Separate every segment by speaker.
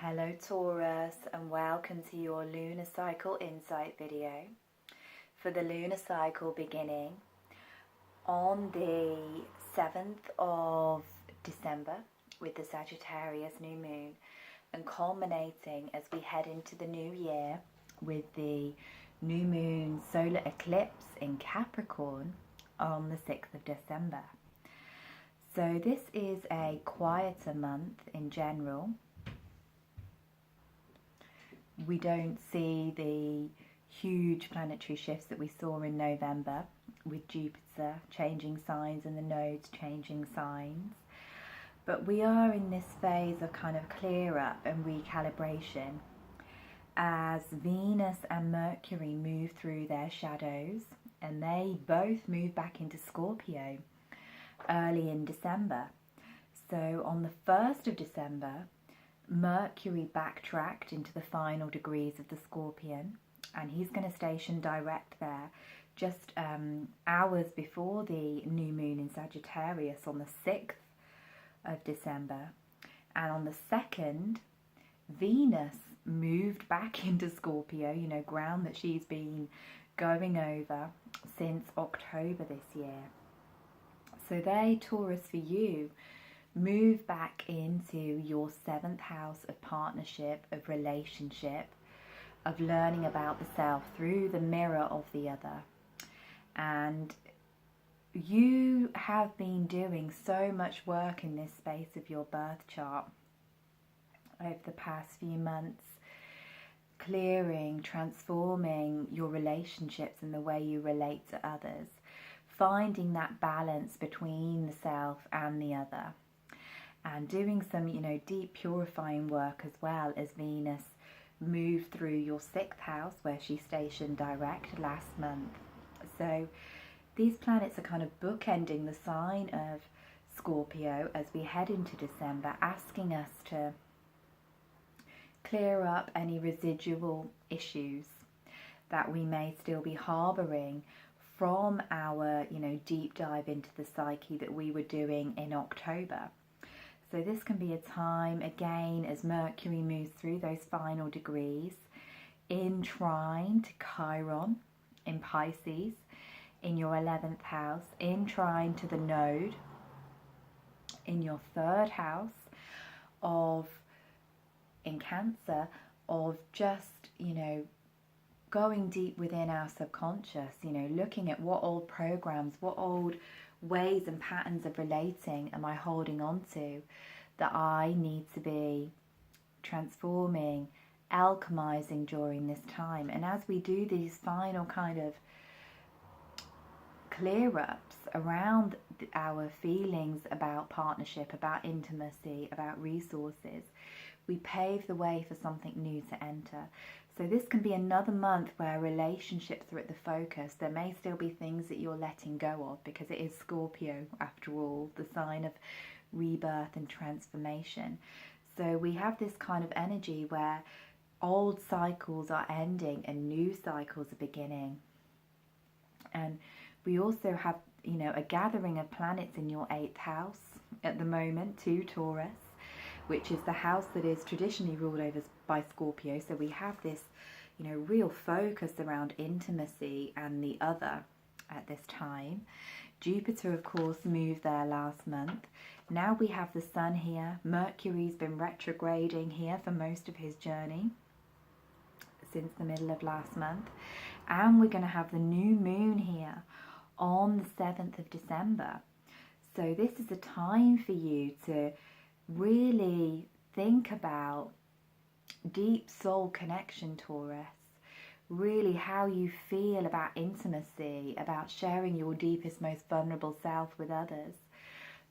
Speaker 1: Hello Taurus, and welcome to your Lunar Cycle Insight video for the Lunar Cycle beginning on the 7th of December with the Sagittarius New Moon and culminating as we head into the new year with the New Moon solar eclipse in Capricorn on the 6th of December. So this is a quieter month in general. We don't see the huge planetary shifts that we saw in November with Jupiter changing signs and the nodes changing signs. But we are in this phase of kind of clear up and recalibration as Venus and Mercury move through their shadows, and they both move back into Scorpio early in December. So on the 1st of December, Mercury backtracked into the final degrees of the Scorpion, and he's going to station direct there just hours before the new moon in Sagittarius on the 6th of December. And on the 2nd, Venus moved back into Scorpio, ground that she's been going over since October this year. So they, Taurus, for you, move back into your 7th house of partnership, of relationship, of learning about the self through the mirror of the other. And you have been doing so much work in this space of your birth chart over the past few months, clearing, transforming your relationships and the way you relate to others, finding that balance between the self and the other. And doing some, deep purifying work as well as Venus moved through your 6th house where she stationed direct last month. So these planets are kind of bookending the sign of Scorpio as we head into December, asking us to clear up any residual issues that we may still be harboring from our, deep dive into the psyche that we were doing in October. So this can be a time, again, as Mercury moves through those final degrees, in trine to Chiron in Pisces, in your 11th house, in trine to the node, in your 3rd house, in Cancer, of just, going deep within our subconscious, looking at what old programs, what old ways and patterns of relating am I holding on to that I need to be transforming, alchemizing during this time. And as we do these final kind of clear-ups around our feelings about partnership, about intimacy, about resources, we pave the way for something new to enter. So this can be another month where relationships are at the focus. There may still be things that you're letting go of because it is Scorpio, after all, the sign of rebirth and transformation. So we have this kind of energy where old cycles are ending and new cycles are beginning. And we also have, a gathering of planets in your 8th house at the moment, to Taurus, which is the house that is traditionally ruled over by Scorpio. So we have this, real focus around intimacy and the other at this time. Jupiter, of course, moved there last month. Now we have the Sun here. Mercury's been retrograding here for most of his journey since the middle of last month. And we're going to have the new moon here on the 7th of December. So this is a time for you to really think about deep soul connection, Taurus. Really how you feel about intimacy, about sharing your deepest, most vulnerable self with others.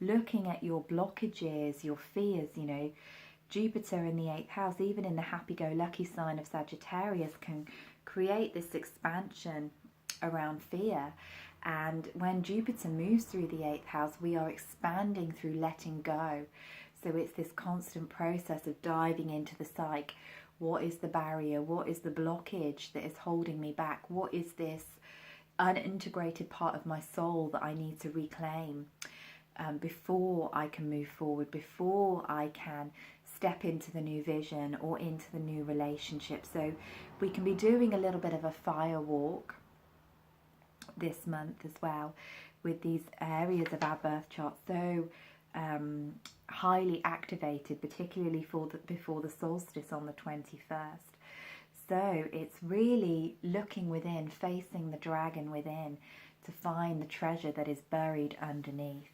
Speaker 1: Looking at your blockages, your fears, Jupiter in the 8th house, even in the happy-go-lucky sign of Sagittarius, can create this expansion around fear. And when Jupiter moves through the 8th house, we are expanding through letting go. So it's this constant process of diving into the psyche. What is the barrier? What is the blockage that is holding me back? What is this unintegrated part of my soul that I need to reclaim before I can move forward, before I can step into the new vision or into the new relationship. So we can be doing a little bit of a fire walk this month as well, with these areas of our birth chart so highly activated, particularly before the solstice on the 21st. So it's really looking within, facing the dragon within, to find the treasure that is buried underneath.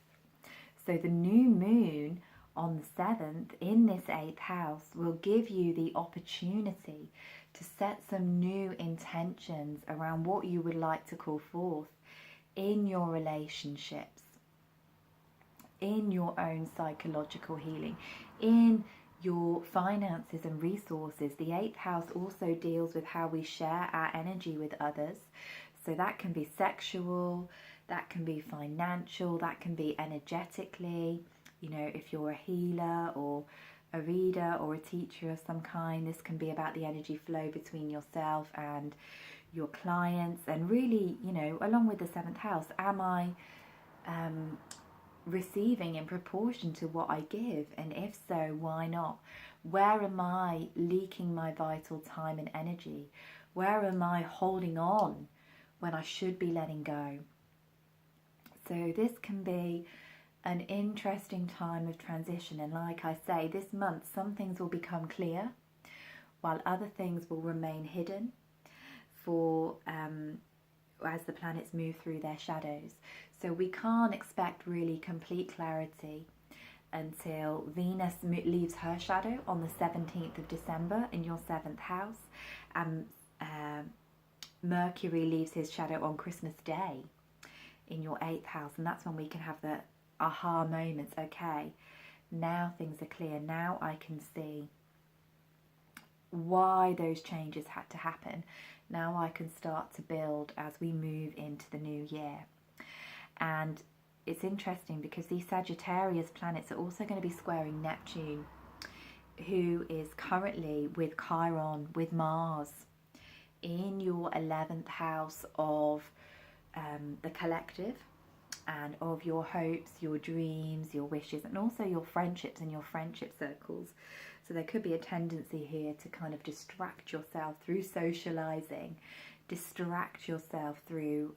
Speaker 1: So the new moon on the 7th in this 8th house will give you the opportunity to set some new intentions around what you would like to call forth in your relationships, in your own psychological healing, in your finances and resources. The 8th house also deals with how we share our energy with others. So that can be sexual, that can be financial, that can be energetically. You know, if you're a healer or a reader or a teacher of some kind, this can be about the energy flow between yourself and your clients. And really, you know, along with the 7th house, am I receiving in proportion to what I give? And if so, why not? Where am I leaking my vital time and energy? Where am I holding on when I should be letting go? So this can be an interesting time of transition, and like I say, this month some things will become clear while other things will remain hidden for as the planets move through their shadows. So we can't expect really complete clarity until Venus leaves her shadow on the 17th of December in your 7th house, and Mercury leaves his shadow on Christmas Day in your 8th house, and that's when we can have the aha moments. Okay, now things are clear. Now I can see why those changes had to happen. Now I can start to build as we move into the new year. And it's interesting because these Sagittarius planets are also going to be squaring Neptune, who is currently with Chiron, with Mars, in your 11th house of the collective, and of your hopes, your dreams, your wishes, and also your friendships and your friendship circles. So there could be a tendency here to kind of distract yourself through socializing, distract yourself through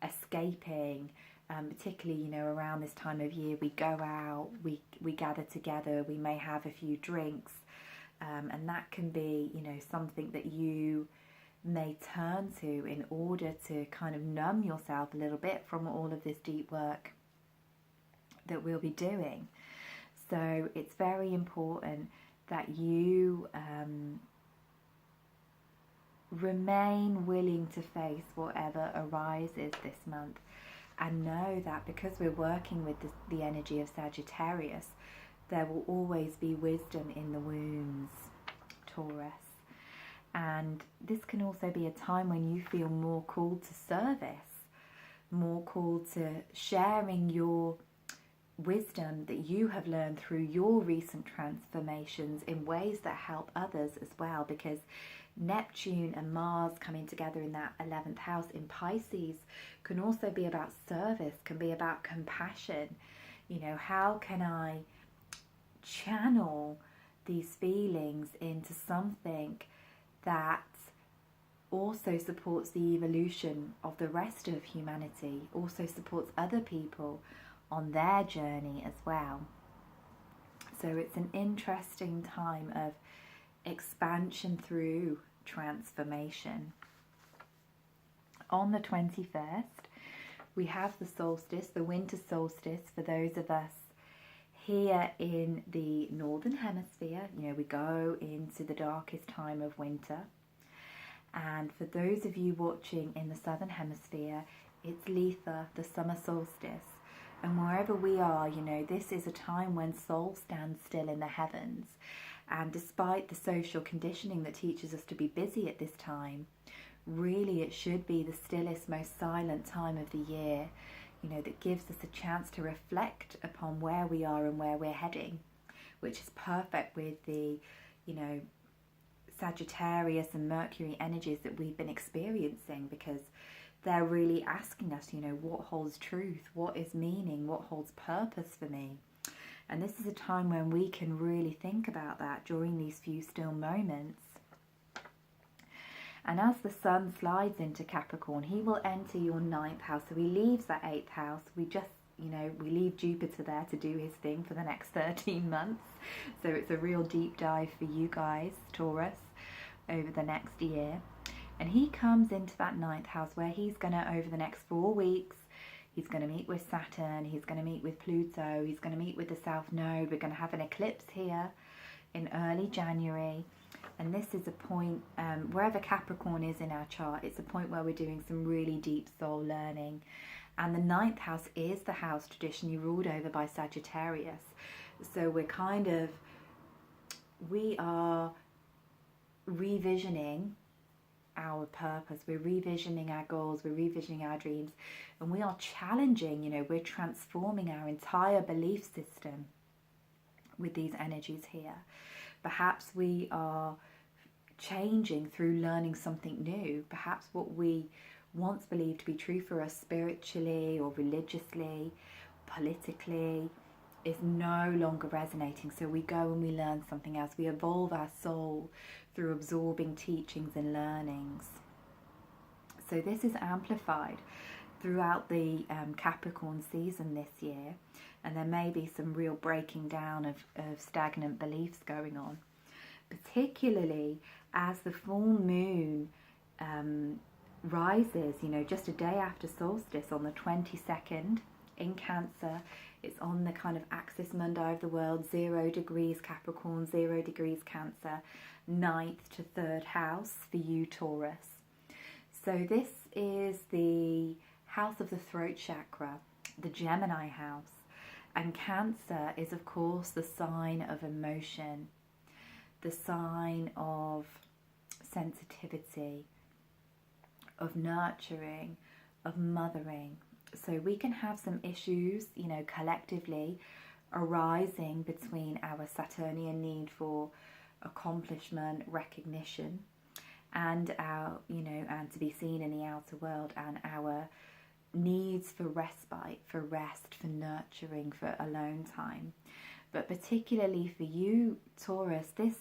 Speaker 1: escaping, particularly, you know, around this time of year, we go out, we gather together, we may have a few drinks, and that can be, you know, something that you may turn to in order to kind of numb yourself a little bit from all of this deep work that we'll be doing. So it's very important that you remain willing to face whatever arises this month, and know that because we're working with the energy of Sagittarius, there will always be wisdom in the wounds, Taurus. And this can also be a time when you feel more called to service, more called to sharing your wisdom that you have learned through your recent transformations in ways that help others as well, because Neptune and Mars coming together in that 11th house in Pisces can also be about service, can be about compassion. You know, how can I channel these feelings into something that also supports the evolution of the rest of humanity, also supports other people on their journey as well. So it's an interesting time of expansion through transformation. On the 21st, we have the solstice, the winter solstice, for those of us here in the northern hemisphere. You know, we go into the darkest time of winter. And for those of you watching in the southern hemisphere, it's Letha, the summer solstice. And wherever we are, you know, this is a time when soul stands still in the heavens. And despite the social conditioning that teaches us to be busy at this time, really it should be the stillest, most silent time of the year, you know, that gives us a chance to reflect upon where we are and where we're heading, which is perfect with the, you know, Sagittarius and Mercury energies that we've been experiencing, because they're really asking us, you know, what holds truth, what is meaning, what holds purpose for me. And this is a time when we can really think about that during these few still moments. And as the sun slides into Capricorn, he will enter your 9th house. So he leaves that 8th house. We just, we leave Jupiter there to do his thing for the next 13 months. So it's a real deep dive for you guys, Taurus, over the next year. And he comes into that 9th house where he's going to, over the next 4 weeks, he's going to meet with Saturn, he's going to meet with Pluto, he's going to meet with the South Node. We're going to have an eclipse here in early January. And this is a point, wherever Capricorn is in our chart, it's a point where we're doing some really deep soul learning. And the 9th house is the house traditionally ruled over by Sagittarius. So we are revisioning our purpose, we're revisioning our goals, we're revisioning our dreams, and we are challenging, we're transforming our entire belief system with these energies here. Perhaps we are changing through learning something new. Perhaps what we once believed to be true for us spiritually or religiously, politically, is no longer resonating. So we go and we learn something else. We evolve our soul through absorbing teachings and learnings. So this is amplified throughout the Capricorn season this year. And there may be some real breaking down of stagnant beliefs going on, particularly as the full moon rises, just a day after solstice on the 22nd in Cancer. It's on the kind of axis mundi of the world, 0 degrees Capricorn, 0 degrees Cancer, 9th to 3rd house for you, Taurus. So this is the house of the throat chakra, the Gemini house. And Cancer is, of course, the sign of emotion, the sign of sensitivity, of nurturing, of mothering. So we can have some issues, collectively arising between our Saturnian need for accomplishment, recognition, and our, and to be seen in the outer world, and our needs for respite, for rest, for nurturing, for alone time. But particularly for you, Taurus, this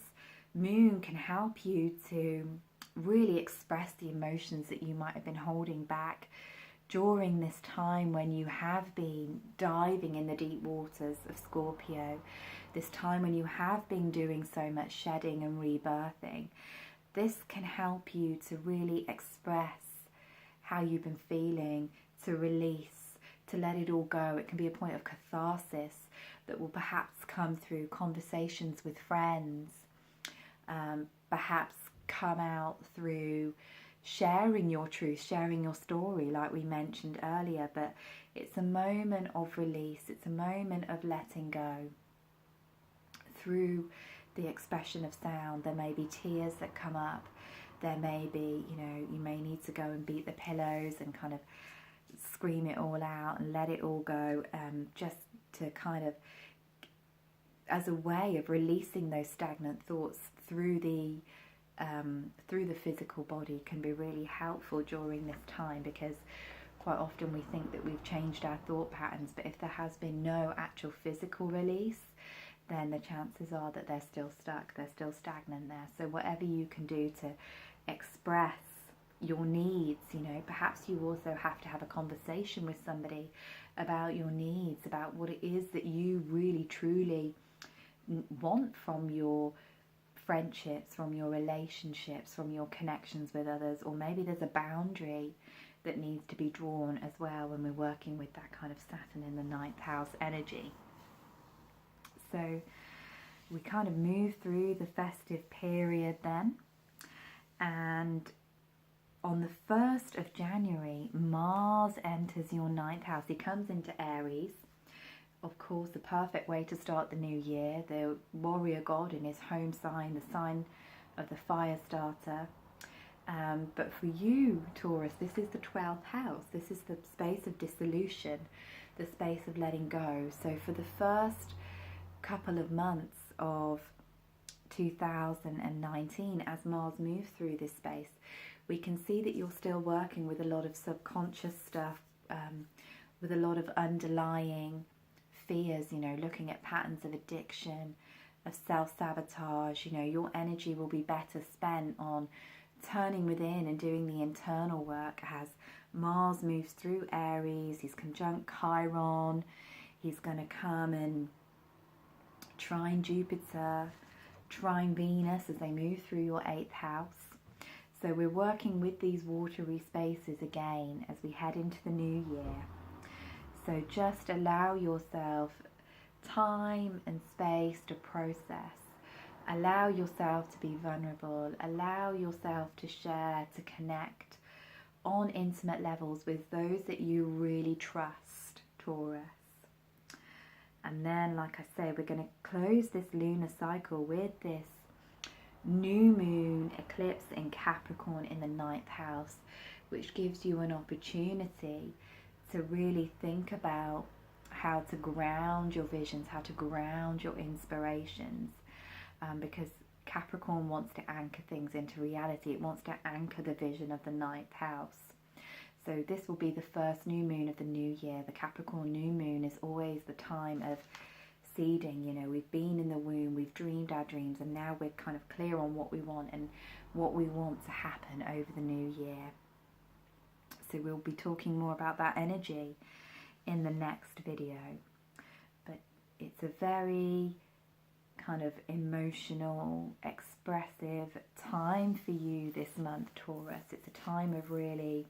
Speaker 1: moon can help you to really express the emotions that you might have been holding back during this time when you have been diving in the deep waters of Scorpio, this time when you have been doing so much shedding and rebirthing. This can help you to really express how you've been feeling, to release, to let it all go. It can be a point of catharsis that will perhaps come through conversations with friends, perhaps come out through sharing your truth, sharing your story like we mentioned earlier. But it's a moment of release, it's a moment of letting go. Through the expression of sound, there may be tears that come up, there may be, you may need to go and beat the pillows and kind of scream it all out and let it all go, just to kind of, as a way of releasing those stagnant thoughts through the physical body, can be really helpful during this time, because quite often we think that we've changed our thought patterns, but if there has been no actual physical release, then the chances are that they're still stuck, they're still stagnant there. So whatever you can do to express your needs, perhaps you also have to have a conversation with somebody about your needs, about what it is that you really truly want from your friendships, from your relationships, from your connections with others. Or maybe there's a boundary that needs to be drawn as well when we're working with that kind of Saturn in the 9th house energy. So we kind of move through the festive period then, and on the 1st of January, Mars enters your 9th house. He comes into Aries. Of course, the perfect way to start the new year. The warrior god in his home sign, the sign of the fire starter. But for you, Taurus, this is the 12th house. This is the space of dissolution, the space of letting go. So for the first couple of months of 2019, as Mars moves through this space, we can see that you're still working with a lot of subconscious stuff, with a lot of underlying fears, you know, looking at patterns of addiction, of self-sabotage. You know, your energy will be better spent on turning within and doing the internal work as Mars moves through Aries. He's conjunct Chiron. He's going to come and trine Jupiter, trine Venus as they move through your 8th house. So we're working with these watery spaces again as we head into the new year. So just allow yourself time and space to process. Allow yourself to be vulnerable. Allow yourself to share, to connect on intimate levels with those that you really trust, Taurus. And then, like I say, we're going to close this lunar cycle with this new moon eclipse in Capricorn in the 9th house, which gives you an opportunity to really think about how to ground your visions, how to ground your inspirations, because Capricorn wants to anchor things into reality. It wants to anchor the vision of the 9th house. So this will be the first new moon of the new year. The Capricorn new moon is always the time of seeding. You know, we've been in the womb, we've dreamed our dreams, and now we're kind of clear on what we want and what we want to happen over the new year. So we'll be talking more about that energy in the next video. But it's a very kind of emotional, expressive time for you this month, Taurus. It's a time of really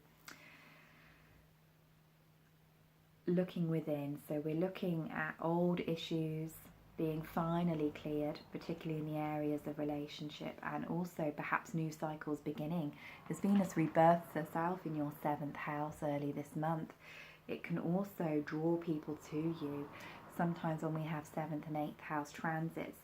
Speaker 1: looking within. So we're looking at old issues being finally cleared, particularly in the areas of relationship, and also perhaps new cycles beginning. As Venus rebirths herself in your 7th house early this month, it can also draw people to you. Sometimes when we have 7th and 8th house transits,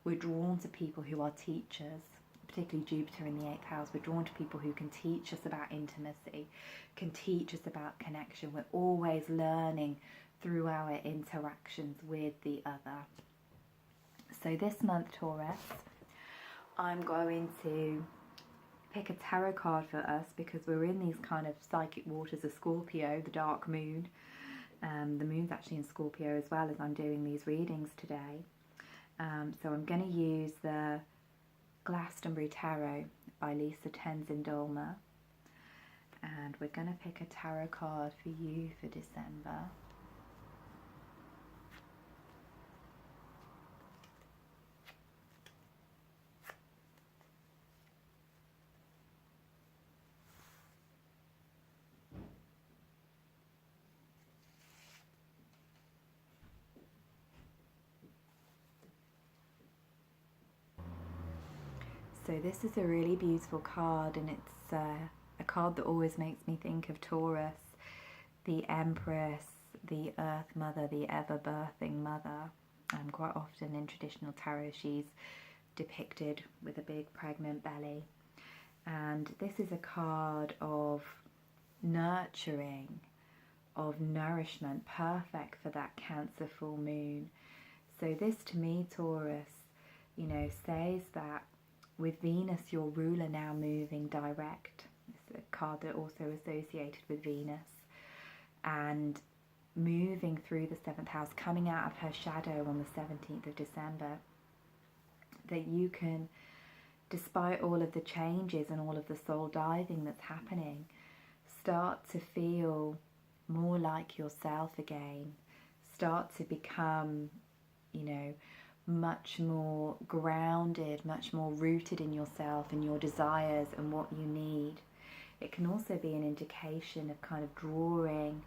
Speaker 1: we're drawn to people who are teachers, particularly Jupiter in the 8th house. We're drawn to people who can teach us about intimacy, can teach us about connection. We're always learning through our interactions with the other. So this month, Taurus, I'm going to pick a tarot card for us because we're in these kind of psychic waters of Scorpio, the dark moon. The moon's actually in Scorpio as well as I'm doing these readings today. So I'm going to use the Glastonbury Tarot by Lisa Tenzin-Dolmer, and we're going to pick a tarot card for you for December. So this is a really beautiful card, and it's a card that always makes me think of Taurus, the Empress, the Earth Mother, the ever-birthing Mother. Quite often in traditional tarot she's depicted with a big pregnant belly. And this is a card of nurturing, of nourishment, perfect for that Cancer full moon. So this to me, Taurus, you know, says that with Venus, your ruler now moving direct. It's a card that also associated with Venus. And moving through the 7th house, coming out of her shadow on the 17th of December, that you can, despite all of the changes and all of the soul diving that's happening, start to feel more like yourself again. Start to become, you know, much more grounded, much more rooted in yourself and your desires and what you need. It can also be an indication of kind of drawing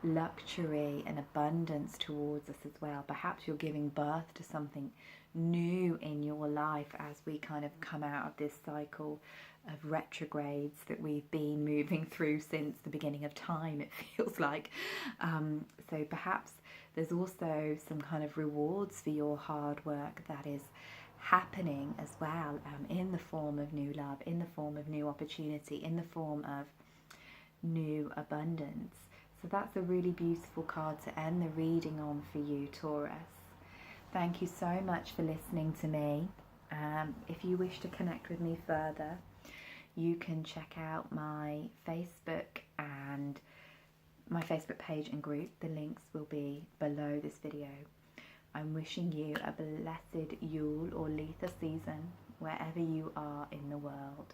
Speaker 1: luxury and abundance towards us as well. Perhaps you're giving birth to something new in your life as we kind of come out of this cycle of retrogrades that we've been moving through since the beginning of time, it feels like. So perhaps there's also some kind of rewards for your hard work that is happening as well, in the form of new love, in the form of new opportunity, in the form of new abundance. So that's a really beautiful card to end the reading on for you, Taurus. Thank you so much for listening to me. If you wish to connect with me further, you can check out my Facebook and my Facebook page and group. The links will be below this video. I'm wishing you a blessed Yule or Letha season wherever you are in the world.